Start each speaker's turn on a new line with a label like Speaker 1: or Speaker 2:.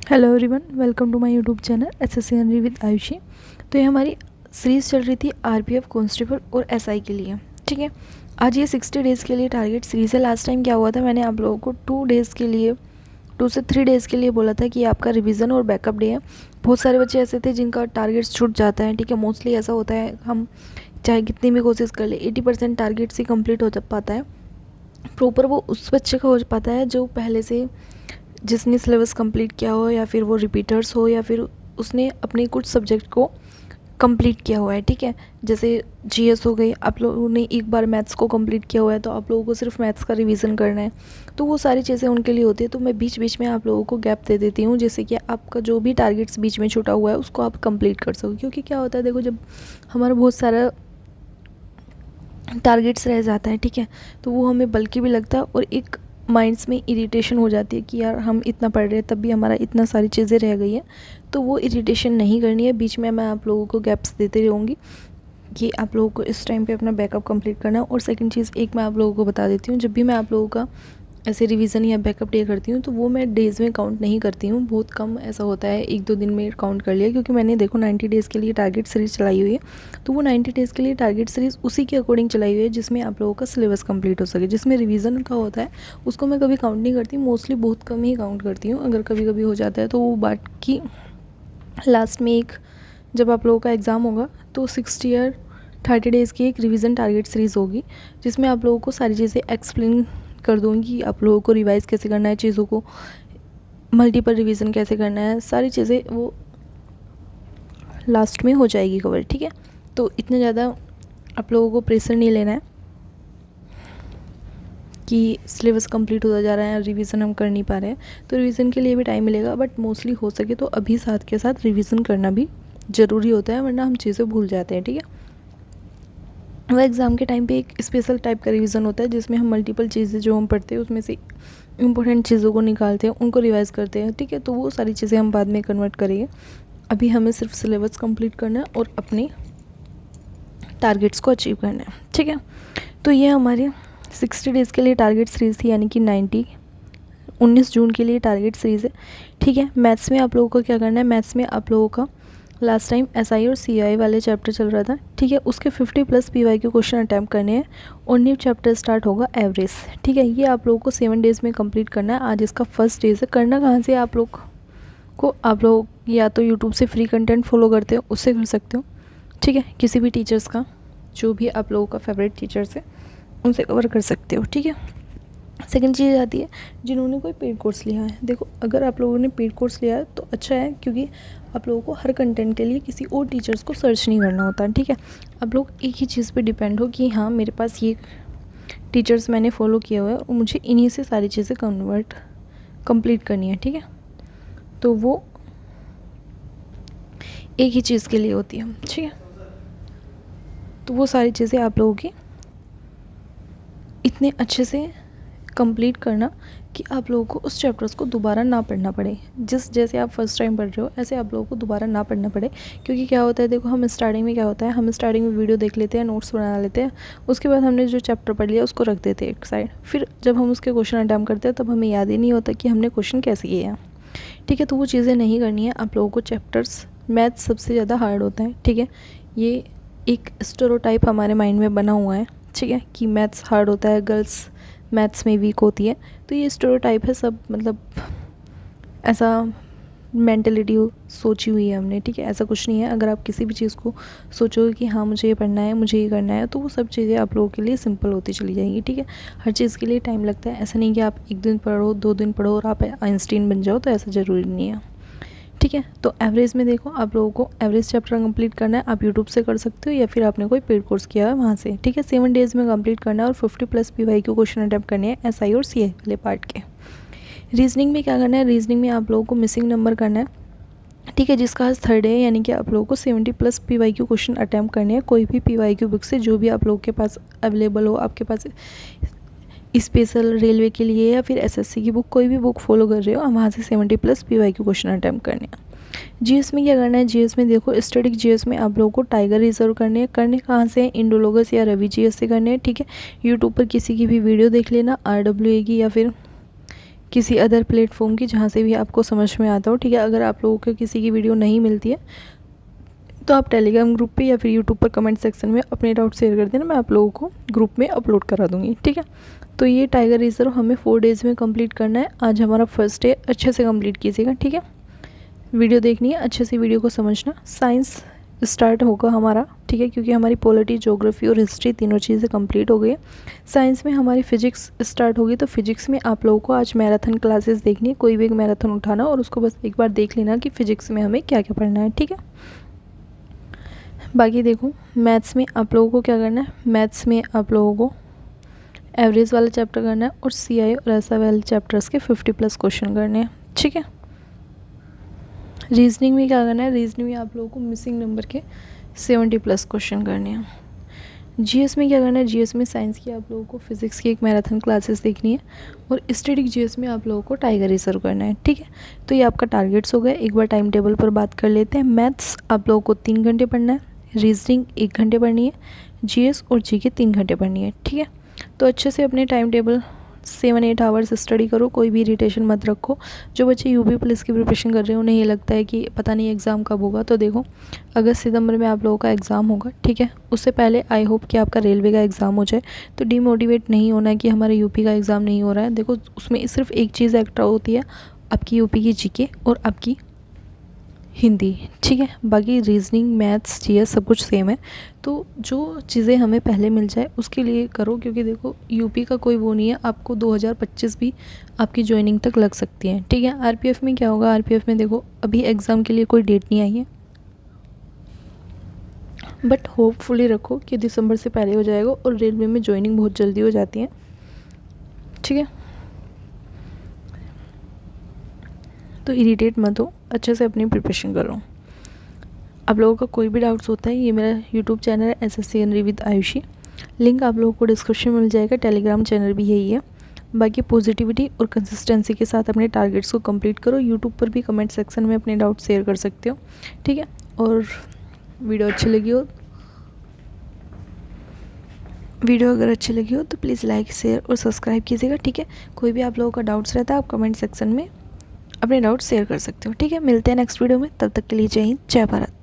Speaker 1: Hello everyone, welcome to my YouTube channel SSC एनरी with Ayushi. तो ये हमारी सीरीज़ चल रही थी आरपीएफ कांस्टेबल और एसआई के लिए। ठीक है, आज ये 60 डेज़ के लिए टारगेट सीरीज़ है। लास्ट टाइम क्या हुआ था, मैंने आप लोगों को 2 से 3 डेज़ के लिए बोला था कि आपका रिवीजन और बैकअप डे है। बहुत सारे बच्चे ऐसे थे जिनका टारगेट छूट जाता है। ठीक है, मोस्टली ऐसा होता है, हम चाहे कितनी भी कोशिश कर ले 80% टारगेट ही कंप्लीट हो पाता है। प्रॉपर वो उस बच्चे का हो पाता है जो पहले से जिसने सिलेबस कंप्लीट किया हो, या फिर वो रिपीटर्स हो, या फिर उसने अपने कुछ सब्जेक्ट को कंप्लीट किया हुआ है। ठीक है, जैसे जीएस हो गई, आप लोगों ने एक बार मैथ्स को कंप्लीट किया हुआ है तो आप लोगों को सिर्फ मैथ्स का रिवीजन करना है। तो वो सारी चीज़ें उनके लिए होती है। तो मैं बीच बीच में आप लोगों को गैप दे देती हूँ, जैसे कि आपका जो भी टारगेट्स बीच में छूटा हुआ है उसको आप कंप्लीट कर सको। क्योंकि क्या होता है, देखो, जब हमारा बहुत सारा टारगेट्स रह जाता है, ठीक है, तो वो हमें बल्कि भी लगता है और एक माइंड्स में इरिटेशन हो जाती है कि यार हम इतना पढ़ रहे हैं तब भी हमारा इतना सारी चीज़ें रह गई हैं। तो वो इरिटेशन नहीं करनी है। बीच में मैं आप लोगों को गैप्स देते रहूँगी कि आप लोगों को इस टाइम पे अपना बैकअप कंप्लीट करना है। और सेकंड चीज़ एक मैं आप लोगों को बता देती हूँ, जब भी मैं आप लोगों का ऐसे रिवीजन या बैकअप डे करती हूँ तो वो मैं डेज़ में काउंट नहीं करती हूँ। बहुत कम ऐसा होता है, 1-2 दिन में काउंट कर लिया, क्योंकि मैंने देखो 90 डेज़ के लिए टारगेट सीरीज़ चलाई हुई है। तो वो 90 डेज़ के लिए टारगेट सीरीज़ उसी के अकॉर्डिंग चलाई हुई है जिसमें आप लोगों का सिलेबस कंप्लीट हो सके। जिसमें रिवीजन का होता है उसको मैं कभी काउंट नहीं करती, मोस्टली बहुत कम ही काउंट करती हूँ। अगर कभी कभी हो जाता है तो वो बात की लास्ट में एक, जब आप लोगों का एग्ज़ाम होगा तो 60 या 30 डेज़ की एक रिवीजन टारगेट सीरीज़ होगी, जिसमें आप लोगों को सारी चीज़ें एक्सप्लेन कर दूँगी। आप लोगों को रिवाइज़ कैसे करना है, चीज़ों को मल्टीपल रिवीजन कैसे करना है, सारी चीज़ें वो लास्ट में हो जाएगी कवर। ठीक है, तो इतना ज़्यादा आप लोगों को प्रेशर नहीं लेना है कि सिलेबस कंप्लीट होता जा रहा है, रिवीजन हम कर नहीं पा रहे हैं। तो रिवीजन के लिए भी टाइम मिलेगा, बट मोस्टली हो सके तो अभी साथ के साथ रिवीजन करना भी ज़रूरी होता है, वरना हम चीज़ें भूल जाते हैं। ठीक है, वह एग्ज़ाम के टाइम पे एक स्पेशल टाइप का रिवीजन होता है जिसमें हम मल्टीपल चीज़ें जो हम पढ़ते हैं उसमें से इम्पोर्टेंट चीज़ों को निकालते हैं, उनको रिवाइज़ करते हैं। ठीक है, तो वो सारी चीज़ें हम बाद में कन्वर्ट करेंगे। अभी हमें सिर्फ सिलेबस कंप्लीट करना है और अपने टारगेट्स को अचीव करना है। ठीक है, तो ये हमारे 60 डेज़ के लिए टारगेट सीरीज़ थी, यानी कि 19 जून के लिए टारगेट सीरीज़ है। ठीक है, मैथ्स में आप लोगों को क्या करना है, मैथ्स में आप लोगों का लास्ट टाइम एसआई और सीआई वाले चैप्टर चल रहा था। ठीक है, उसके 50+ पीवाईक्यू क्वेश्चन अटैम्प्ट करने हैं और न्यू चैप्टर स्टार्ट होगा एवरेज। ठीक है, ये आप लोगों को 7 डेज़ में कंप्लीट करना है। आज इसका फर्स्ट डेज़ है। करना कहाँ से आप लोग या तो यूट्यूब से फ्री कंटेंट फॉलो करते हो उससे कर सकते हो। ठीक है, किसी भी टीचर्स का, जो भी आप लोगों का फेवरेट टीचर्स है उनसे कवर कर सकते हो। ठीक है, सेकंड चीज़ आती है जिन्होंने कोई पेड कोर्स लिया है। देखो, अगर आप लोगों ने पेड कोर्स लिया है तो अच्छा है, क्योंकि आप लोगों को हर कंटेंट के लिए किसी और टीचर्स को सर्च नहीं करना होता है। ठीक है, आप लोग एक ही चीज़ पे डिपेंड हो कि हाँ, मेरे पास ये टीचर्स मैंने फॉलो किया हुआ है और मुझे इन्हीं से सारी चीज़ें कंप्लीट करनी है। ठीक है, तो वो एक ही चीज़ के लिए होती है। ठीक है, तो वो सारी चीज़ें आप लोगों की इतने अच्छे से कंप्लीट करना कि आप लोगों को उस चैप्टर्स को दोबारा ना पढ़ना पड़े। जैसे आप फर्स्ट टाइम पढ़ रहे हो ऐसे आप लोगों को दोबारा ना पढ़ना पड़े। क्योंकि क्या होता है, देखो, हम स्टार्टिंग में वीडियो देख लेते हैं, नोट्स बना लेते हैं, उसके बाद हमने जो चैप्टर पढ़ लिया उसको रख देते हैं एक साइड। फिर जब हम उसके क्वेश्चन अटैम्प्ट करते हैं तब हमें याद ही नहीं होता कि हमने क्वेश्चन कैसे किए हैं। ठीक है, तो वो चीज़ें नहीं करनी है आप लोगों को। चैप्टर्स मैथ्स सबसे ज़्यादा हार्ड होता है। ठीक है, ये एक स्टेरियोटाइप हमारे माइंड में बना हुआ है। ठीक है, कि मैथ्स हार्ड होता है, गर्ल्स मैथ्स में वीक होती है। तो ये स्टेरियोटाइप है, सब मतलब ऐसा मेंटलिटी सोची हुई है हमने। ठीक है, ऐसा कुछ नहीं है। अगर आप किसी भी चीज़ को सोचोगे कि हाँ मुझे ये पढ़ना है, मुझे ये करना है, तो वो सब चीज़ें आप लोगों के लिए सिंपल होती चली जाएंगी। ठीक है, हर चीज़ के लिए टाइम लगता है। ऐसा नहीं कि आप 1 दिन पढ़ो, 2 दिन पढ़ो और आप आइंस्टीन बन जाओ, तो ऐसा ज़रूरी नहीं है। ठीक है, तो एवरेज में देखो, आप लोगों को एवरेज चैप्टर कंप्लीट करना है। आप यूट्यूब से कर सकते हो या फिर आपने कोई पेड कोर्स किया है वहाँ से। ठीक है, 7 डेज़ में कंप्लीट करना है और 50+ पीवाईक्यू क्वेश्चन अटैम्प्ट करने हैं एसआई और सीआई वाले पार्ट के। रीजनिंग में क्या करना है, रीजनिंग में आप लोगों को मिसिंग नंबर करना है। ठीक है, जिसका आज 3rd है, यानी कि आप लोगों को 70+ पीवाईक्यू क्वेश्चन अटैम्प्ट करने हैं कोई भी पीवाईक्यू बुक से, जो भी आप लोगों के पास अवेलेबल हो। आपके पास स्पेशल रेलवे के लिए या फिर एसएससी की बुक, कोई भी बुक फॉलो कर रहे हो, वहाँ से 70+ पीवाईक्यू क्वेश्चन अटैम्प्ट करने हैं। जीएस में क्या करना है, जीएस में देखो, स्टैटिक जीएस में आप लोगों को टाइगर रिजर्व करने हैं। करने कहाँ से हैं, इंडोलॉगस या रवि जीएस से करने हैं। ठीक है, यूट्यूब पर किसी की भी वीडियो देख लेना, आरडब्ल्यूए की या फिर किसी अदर प्लेटफॉर्म की, जहाँ से भी आपको समझ में आता हो, ठीक है। अगर आप लोगों को किसी की वीडियो नहीं मिलती है तो आप टेलीग्राम ग्रुप पे या फिर यूट्यूब पर कमेंट सेक्शन में अपने डाउट शेयर कर देना, मैं आप लोगों को ग्रुप में अपलोड करा दूँगी, ठीक है। तो ये टाइगर रिजर्व हमें 4 डेज़ में कंप्लीट करना है। आज हमारा फर्स्ट डे, अच्छे से कंप्लीट कीजिएगा, ठीक है। वीडियो देखनी है, अच्छे से वीडियो को समझना। साइंस स्टार्ट होगा हमारा, ठीक है, क्योंकि हमारी पॉलिटी, ज्योग्राफी और हिस्ट्री तीनों चीज़ें कंप्लीट हो गई है। साइंस में हमारी फिजिक्स स्टार्ट होगी, तो फिजिक्स में आप लोगों को आज मैराथन क्लासेस देखनी है। कोई भी एक मैराथन उठाना और उसको बस एक बार देख लेना कि फिजिक्स में हमें क्या क्या पढ़ना है, ठीक है। बाकी देखो, मैथ्स में आप लोगों को क्या करना है, मैथ्स में आप लोगों को एवरेज वाला चैप्टर करना है और CI और SI वाले चैप्टर्स के 50+ क्वेश्चन करने हैं, ठीक है। रीजनिंग में क्या करना है, रीजनिंग में आप लोगों को मिसिंग नंबर के 70+ क्वेश्चन करने हैं। GS में क्या करना है, GS में साइंस की आप लोगों को फिजिक्स की एक मैराथन क्लासेस देखनी है और स्टैटिक GS में आप लोगों को टाइगर रिजर्व करना है, ठीक है। तो ये आपका टारगेट्स हो गए। एक बार टाइम टेबल पर बात कर लेते हैं। मैथ्स आप लोगों को 3 घंटे पढ़ना है, रीजनिंग 1 घंटे पढ़नी है, GS और GK 3 घंटे पढ़नी है, ठीक है। तो अच्छे से अपने टाइम टेबल 7-8 आवर्स स्टडी करो, कोई भी इरिटेशन मत रखो। जो बच्चे UP पुलिस की प्रिपरेशन कर रहे हैं उन्हें ये लगता है कि पता नहीं एग्ज़ाम कब होगा, तो देखो अगस्त सितंबर में आप लोगों का एग्ज़ाम होगा, ठीक है। उससे पहले आई होप कि आपका रेलवे का एग्ज़ाम हो जाए। तो डीमोटिवेट नहीं होना है कि हमारे UP का एग्ज़ाम नहीं हो रहा है। देखो उसमें सिर्फ एक चीज़ एक्स्ट्रा होती है, आपकी UP की GK और आपकी हिंदी, ठीक है। बाकी रीजनिंग, मैथ्स, GS सब कुछ सेम है। तो जो चीज़ें हमें पहले मिल जाए उसके लिए करो, क्योंकि देखो UP का कोई वो नहीं है, आपको 2025 भी आपकी ज्वाइनिंग तक लग सकती है, ठीक है। RPF में क्या होगा, RPF में देखो अभी एग्ज़ाम के लिए कोई डेट नहीं आई है, बट होपफुली रखो कि दिसंबर से पहले हो जाएगा और रेलवे में ज्वाइनिंग बहुत जल्दी हो जाती है, ठीक है। तो इरिटेट मत हो, अच्छे से अपनी प्रिपरेशन करो। आप लोगों का कोई भी डाउट्स होता है, ये मेरा यूट्यूब चैनल है SSC Henry with Ayushi, link आप लोगों को डिस्क्रिप्शन में मिल जाएगा। टेलीग्राम चैनल भी यही है। बाकी पॉजिटिविटी और कंसिस्टेंसी के साथ अपने टारगेट्स को कंप्लीट करो। यूट्यूब पर भी कमेंट सेक्शन में अपने डाउट शेयर कर सकते हो, ठीक है। और वीडियो अगर अच्छी लगी हो तो प्लीज़ लाइक, शेयर और सब्सक्राइब कीजिएगा, ठीक है। कोई भी आप लोगों का डाउट्स रहता है आप कमेंट सेक्शन में अपने डाउट्स शेयर कर सकते हो, ठीक है। मिलते हैं नेक्स्ट वीडियो में, तब तक के लिए जय हिंद, जय भारत।